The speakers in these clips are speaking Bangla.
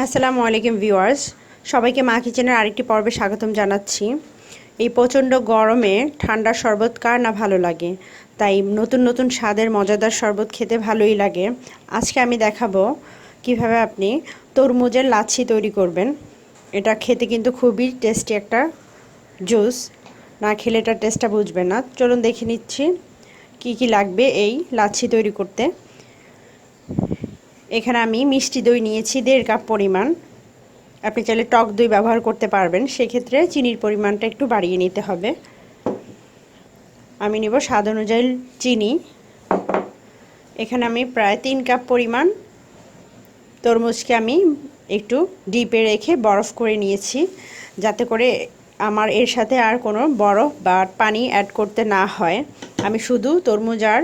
আসসালামু আলাইকুম ভিউয়ার্স, সবাইকে মা কিচেনের আরেকটি পর্বে স্বাগতম জানাচ্ছি। এই প্রচণ্ড গরমে ঠান্ডা শরবত কার না ভালো লাগে, তাই নতুন নতুন স্বাদের মজাদার শরবত খেতে ভালোই লাগে। আজকে আমি দেখাবো কিভাবে আপনি তরমুজের লাচ্ছি তৈরি করবেন। এটা খেতে কিন্তু খুবই টেস্টি একটা জুস, না খেলে এটার টেস্টটা বুঝবেন না। চলুন দেখে নিচ্ছি কি কি লাগবে এই লাচ্ছি তৈরি করতে। এখানে আমি মিষ্টি দই নিয়েছি 1.5 কাপ পরিমাণ। আপনি চাইলে টক দই ব্যবহার করতে পারবেন, সেক্ষেত্রে চিনির পরিমাণটা একটু বাড়িয়ে নিতে হবে। আমি নেব স্বাদ অনুযায়ী চিনি। এখানে আমি প্রায় 3 কাপ পরিমাণ তরমুজকে আমি একটু ডিপে রেখে বরফ করে নিয়েছি, যাতে করে আমার এর সাথে আর কোনো বরফ বা পানি অ্যাড করতে না হয়। আমি শুধু তরমুজ আর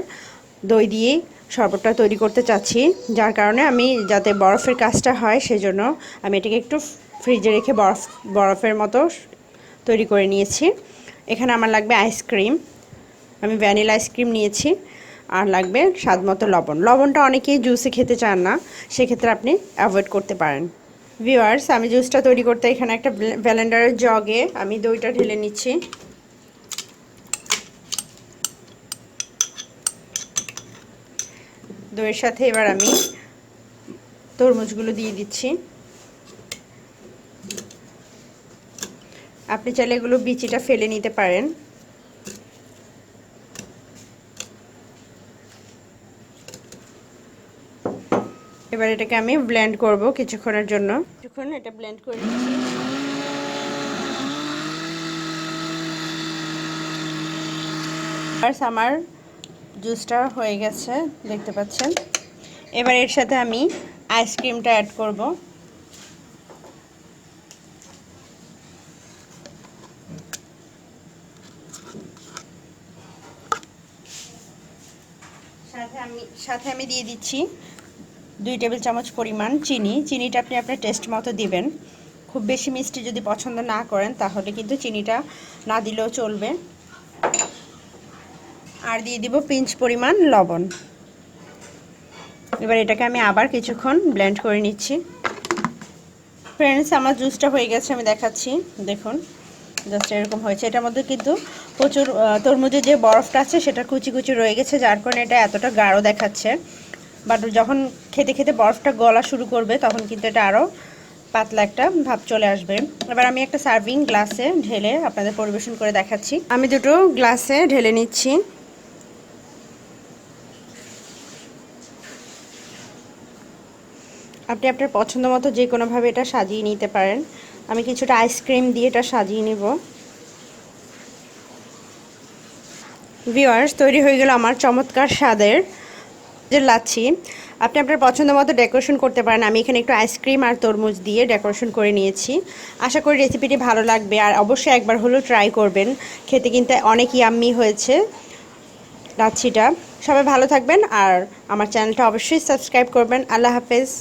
দই দিয়ে শরবতটা তৈরি করতে চাচ্ছি, যার কারণে আমি যাতে বরফের কাজটা হয় সেজন্য আমি এটাকে একটু ফ্রিজে রেখে বরফের মতো তৈরি করে নিয়েছি। এখানে আমার লাগবে আইসক্রিম, আমি ভ্যানিলা আইসক্রিম নিয়েছি। আর লাগবে স্বাদ মতো লবণ। লবণটা অনেকেই জুসে খেতে চান না, সেক্ষেত্রে আপনি অ্যাভয়েড করতে পারেন। ভিউয়ার্স, আমি জুসটা তৈরি করতে এখানে একটা ব্লেন্ডারের জগে আমি দইটা ঢেলে নিচ্ছি। দইয়ের সাথে এবার আমি তরমুজগুলো দিয়ে দিচ্ছি। আপনি চাইলে এগুলো বিচিটা ফেলে নিতে পারেন। এবার এটাকে আমি ব্লেন্ড করব কিছুক্ষণের জন্য। কিছুক্ষণ এটা ব্লেন্ড করে নিচ্ছি। আমার জুসটা হয়ে গেছে, দেখতে পাচ্ছেন। এবার এর সাথে আমি আইসক্রিমটা অ্যাড করব। সাথে আমি দিয়ে দিচ্ছি 2 টেবিল চামচ পরিমাণ চিনি। চিনিটা আপনি আপনার টেস্ট মতো দিবেন। খুব বেশি মিষ্টি যদি পছন্দ না করেন তাহলে কিন্তু চিনিটা না দিলেও চলবে। আর দিয়ে দিব পিঞ্চ পরিমাণ লবণ। এবার এটাকে আমি আবার কিছুক্ষণ ব্লেন্ড করে নিচ্ছি। ফ্রেন্ডস, আমার জুসটা হয়ে গেছে, আমি দেখাচ্ছি। দেখুন জাস্ট এরকম হয়েছে। এটার মধ্যে কিন্তু প্রচুর তরমুজের যে বরফটা আছে সেটা কুচি কুচি রয়ে গেছে, যার কারণে এটা এতটা গাঢ় দেখাচ্ছে। বাট যখন খেতে খেতে বরফটা গলা শুরু করবে তখন কিন্তু এটা আরও পাতলা একটা ভাব চলে আসবে। এবার আমি একটা সার্ভিং গ্লাসে ঢেলে আপনাদের পরিবেশন করে দেখাচ্ছি। আমি দুটো গ্লাসে ঢেলে নিচ্ছি। আপনি আপনার পছন্দ মতো যে কোনোভাবে এটা সাজিয়ে নিতে পারেন। আমি কিছুটা আইসক্রিম দিয়ে এটা সাজিয়ে নেব। ভিউয়ার্স, তৈরি হয়ে গেল আমার চমৎকার স্বাদের যে লাচ্ছি। আপনি আপনার পছন্দ মতো ডেকোরেশন করতে পারেন। আমি এখানে একটু আইসক্রিম আর তরমুজ দিয়ে ডেকোরেশন করে নিয়েছি। আশা করি রেসিপিটি ভালো লাগবে, আর অবশ্যই একবার হলেও ট্রাই করবেন। খেতে কিন্তু অনেক ইয়াম্মি হয়েছে লাচ্ছিটা। সবাই ভালো থাকবেন, আর আমার চ্যানেলটা অবশ্যই সাবস্ক্রাইব করবেন। আল্লাহ হাফেজ।